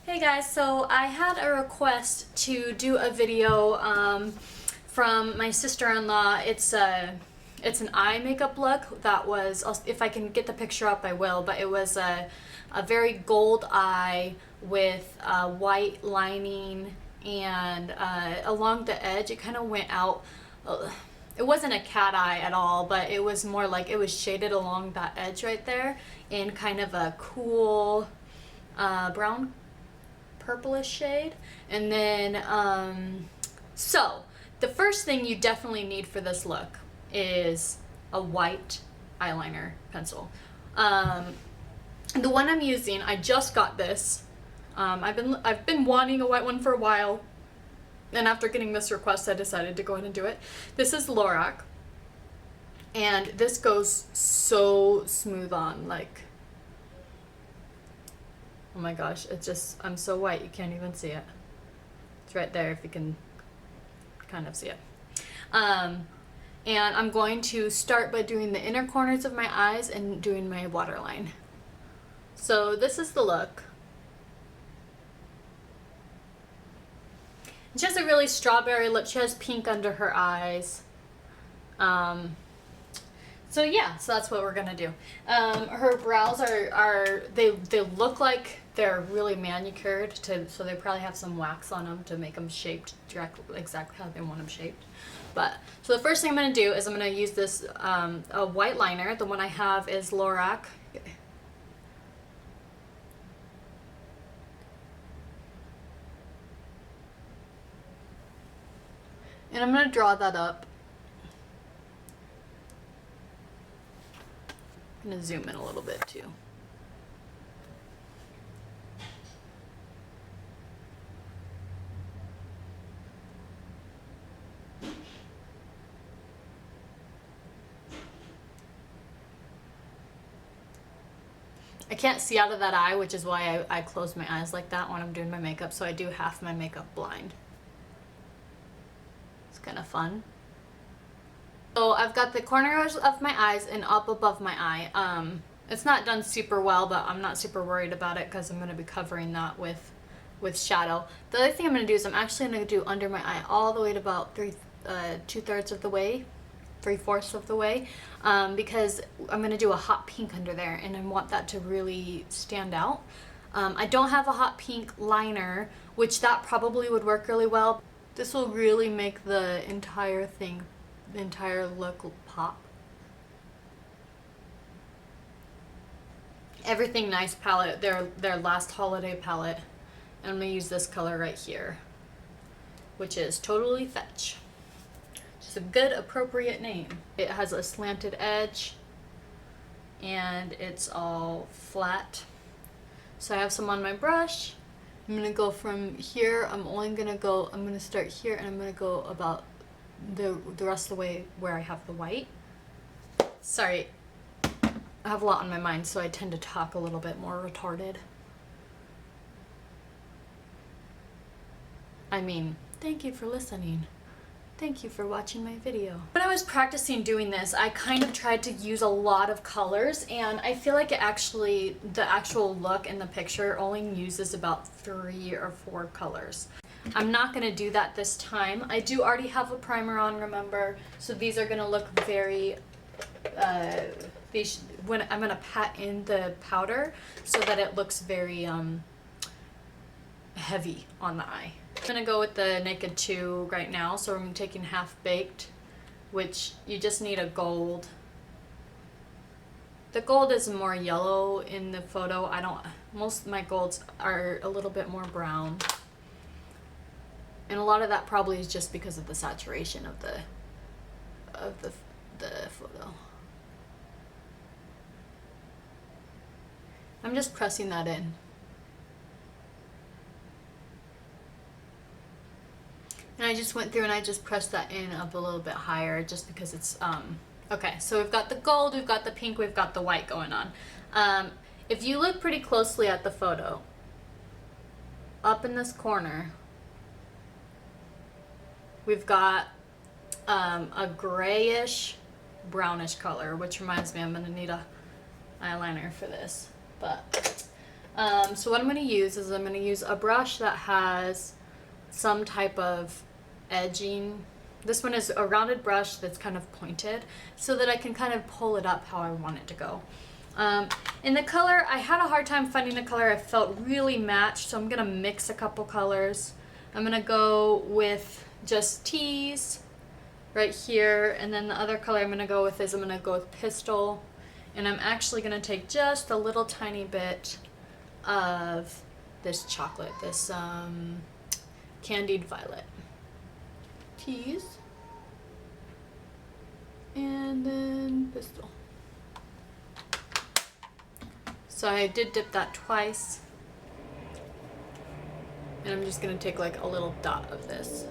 Hey guys, so I had a request to do a video from my sister-in-law. It's an eye makeup look that was, if I can get the picture up I will, but it was a very gold eye with white lining, and along the edge it kind of went out. It wasn't a cat eye at all, but it was more like it was shaded along that edge right there in kind of a cool brown purplish shade. And then so the first thing you definitely need for this look is a white eyeliner pencil. The one I'm using, I just got this. I've been wanting a white one for a while, and after getting this request I decided to go ahead and do it. This is Lorac, and this goes so smooth on, like, oh my gosh, it's just, I'm so white you can't even see it. It's right there if you can kind of see it. And I'm going to start by doing the inner corners of my eyes and doing my waterline. So this is the look. She has a really strawberry lip. She has pink under her eyes. So yeah, so that's what we're gonna do. Her brows they look like they're really manicured, so they probably have some wax on them to make them shaped exactly how they want them shaped. But so the first thing I'm gonna do is I'm gonna use this a white liner. The one I have is Lorac. And I'm gonna draw that up. I'm gonna zoom in a little bit too. I can't see out of that eye, which is why I close my eyes like that when I'm doing my makeup, so I do half my makeup blind. It's kind of fun. So I've got the corners of my eyes and up above my eye. It's not done super well, but I'm not super worried about it because I'm going to be covering that with shadow. The other thing I'm going to do is I'm actually going to do under my eye all the way to about 2/3 of the way, 3/4 of the way, because I'm going to do a hot pink under there and I want that to really stand out. I don't have a hot pink liner, which that probably would work really well. This will really make the entire thing, the entire look pop. Everything Nice palette, their last holiday palette, and I'm gonna use this color right here, which is Totally Fetch. Just a good appropriate name. It has a slanted edge and it's all flat. So I have some on my brush. I'm gonna go from here. I'm gonna start here and I'm gonna go about the rest of the way where I have the white. Sorry, I have a lot on my mind, so I tend to talk a little bit more retarded. I mean, thank you for listening. Thank you for watching my video. When I was practicing doing this, I kind of tried to use a lot of colors, and I feel like the actual look in the picture only uses about 3 or 4 colors. I'm not going to do that this time. I do already have a primer on, remember, so these are going to look very, when I'm going to pat in the powder so that it looks very heavy on the eye. I'm going to go with the Naked 2 right now, so I'm taking Half Baked, which you just need a gold. The gold is more yellow in the photo. Most of my golds are a little bit more brown. And a lot of that probably is just because of the saturation of the photo. I'm just pressing that in. And I just went through and I just pressed that in up a little bit higher just because it's Okay, so we've got the gold, we've got the pink, we've got the white going on. If you look pretty closely at the photo, up in this corner, we've got a grayish, brownish color, which reminds me I'm gonna need a eyeliner for this. But so what I'm gonna use is I'm gonna use a brush that has some type of edging. This one is a rounded brush that's kind of pointed so that I can kind of pull it up how I want it to go. In the color, I had a hard time finding a color I felt really matched, so I'm gonna mix a couple colors. I'm gonna go with just teas right here, and then the other color I'm gonna go with is I'm gonna go with Pistol, and I'm actually gonna take just a little tiny bit of this chocolate, this Candied Violet. Teas, and then Pistol. So I did dip that twice, and I'm just gonna take like a little dot of this.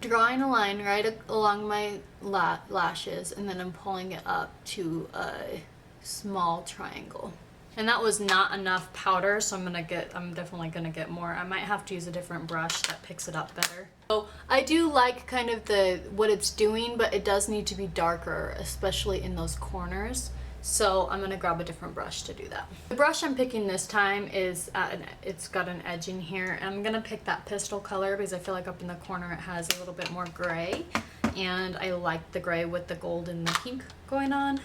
Drawing a line right along my lashes, and then I'm pulling it up to a small triangle. And that was not enough powder, so I'm definitely gonna get more. I might have to use a different brush that picks it up better. So I do like kind of what it's doing, but it does need to be darker, especially in those corners. So I'm gonna grab a different brush to do that. The brush I'm picking this time is, it's got an edging here. And I'm gonna pick that Pistol color because I feel like up in the corner it has a little bit more gray. And I like the gray with the gold and the pink going on.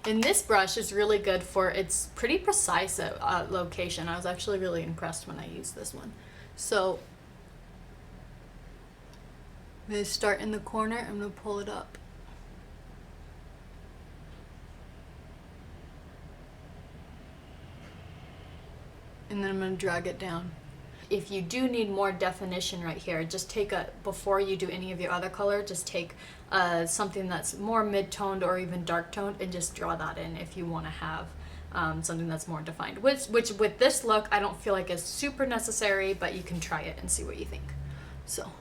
And this brush is really good for, it's pretty precise location. I was actually really impressed when I used this one. So I'm gonna start in the corner, I'm gonna pull it up. And then I'm going to drag it down. If you do need more definition right here, just take before you do any of your other color, just take something that's more mid-toned or even dark-toned and just draw that in if you want to have something that's more defined. Which with this look, I don't feel like is super necessary, but you can try it and see what you think. So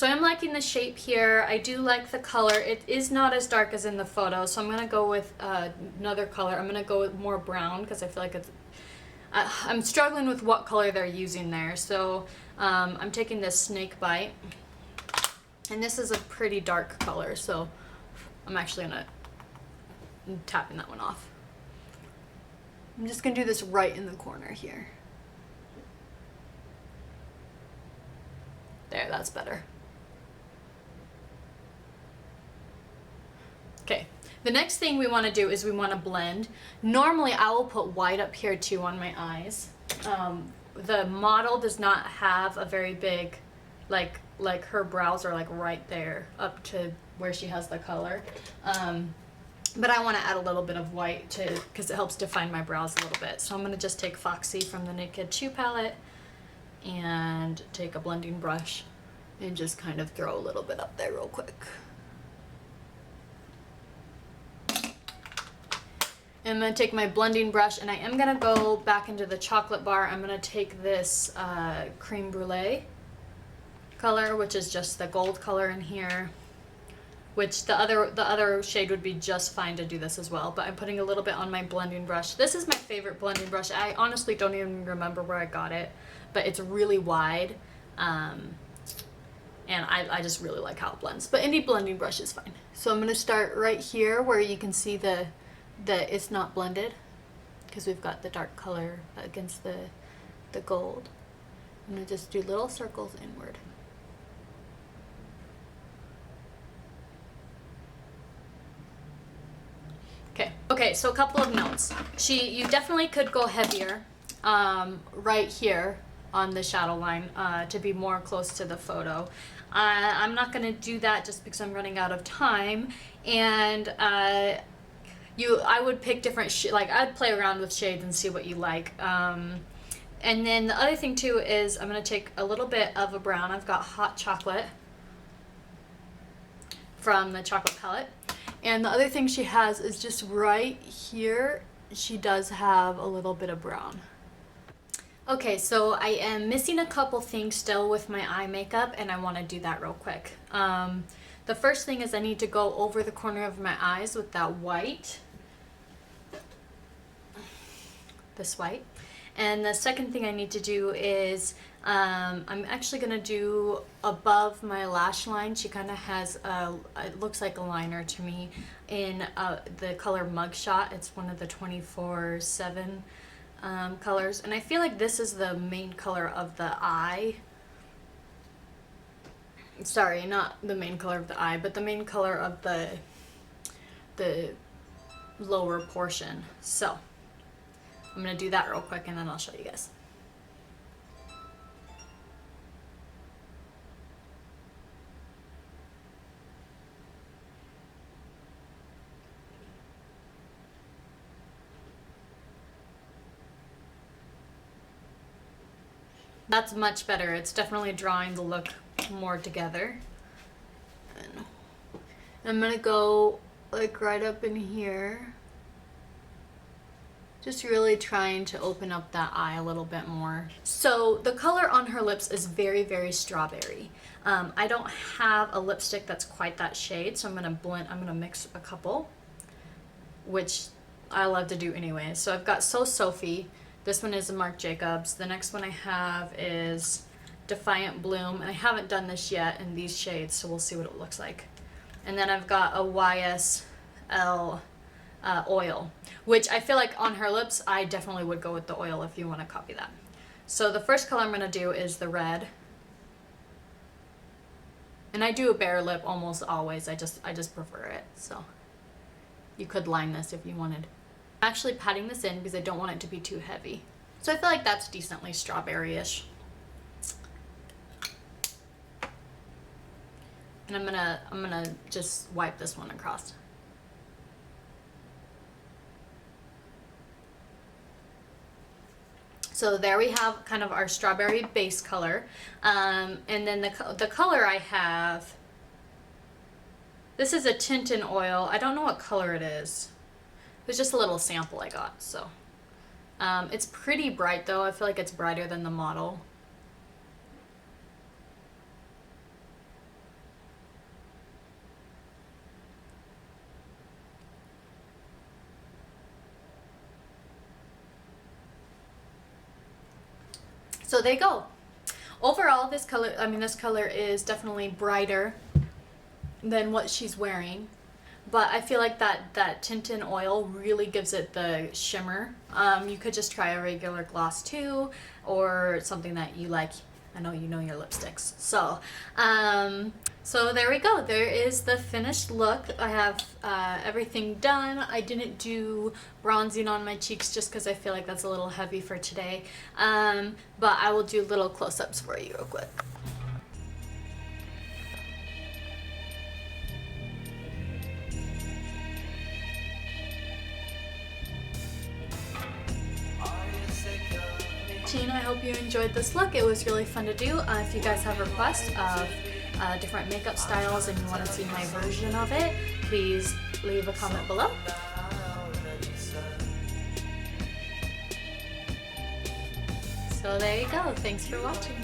I'm liking the shape here. I do like the color. It is not as dark as in the photo, so I'm gonna go with another color. I'm gonna go with more brown because I feel like I'm struggling with what color they're using there. So I'm taking this Snake Bite, and this is a pretty dark color, so I'm actually tapping that one off. I'm just gonna do this right in the corner here. There, that's better. Okay, the next thing we want to do is we want to blend. Normally I will put white up here too on my eyes. The model does not have a very big, like her brows are like right there up to where she has the color. But I want to add a little bit of white because it helps define my brows a little bit. So I'm going to just take Foxy from the Naked Chew palette and take a blending brush and just kind of throw a little bit up there real quick. I'm going to take my blending brush, and I am going to go back into the chocolate bar. I'm going to take this Creme Brulee color, which is just the gold color in here, which the other shade would be just fine to do this as well, but I'm putting a little bit on my blending brush. This is my favorite blending brush. I honestly don't even remember where I got it, but it's really wide, and I just really like how it blends. But any blending brush is fine. So I'm going to start right here where you can see that it's not blended because we've got the dark color against the gold. I'm going to just do little circles inward. Okay, so a couple of notes. You definitely could go heavier right here on the shadow line to be more close to the photo. I'm not going to do that just because I'm running out of time, and I would pick different like I'd play around with shades and see what you like. And then the other thing too is I'm gonna take a little bit of a brown. I've got hot chocolate from the chocolate palette. And the other thing she has is just right here, she does have a little bit of brown. Okay, so I am missing a couple things still with my eye makeup, and I want to do that real quick. The first thing is I need to go over the corner of my eyes with that white. This white. And the second thing I need to do is I'm actually going to do above my lash line. She kind of has it looks like a liner to me in the color Mugshot. It's one of the 24/7 colors, and I feel like this is the main color of the eye. Sorry, not the main color of the eye, but the main color of the lower portion. So I'm gonna do that real quick and then I'll show you guys. That's much better. It's definitely drawing the look more together. And I'm gonna go like right up in here. Just really trying to open up that eye a little bit more. So the color on her lips is very, very strawberry. I don't have a lipstick that's quite that shade, so I'm gonna mix a couple, which I love to do anyway. So I've got So Sophie. This one is a Marc Jacobs. The next one I have is Defiant Bloom, and I haven't done this yet in these shades, so we'll see what it looks like. And then I've got a YSL oil, which I feel like on her lips, I definitely would go with the oil if you want to copy that. So the first color I'm going to do is the red. And I do a bare lip almost always. I just prefer it. So you could line this if you wanted. I'm actually patting this in because I don't want it to be too heavy. So I feel like that's decently strawberry-ish. And I'm gonna just wipe this one across. So there we have kind of our strawberry base color. And then the color I have, this is a tint in oil. I don't know what color it is. It was just a little sample I got, so. It's pretty bright though. I feel like it's brighter than the model. So there you go. Overall, this color is definitely brighter than what she's wearing, but I feel like that tint in oil really gives it the shimmer. You could just try a regular gloss too, or something that you like. I know you know your lipsticks. So, so there we go. There is the finished look. I have everything done. I didn't do bronzing on my cheeks just because I feel like that's a little heavy for today. But I will do little close-ups for you real quick. I hope you enjoyed this look. It was really fun to do. If you guys have requests of different makeup styles and you want to see my version of it, please leave a comment below. So there you go. Thanks for watching.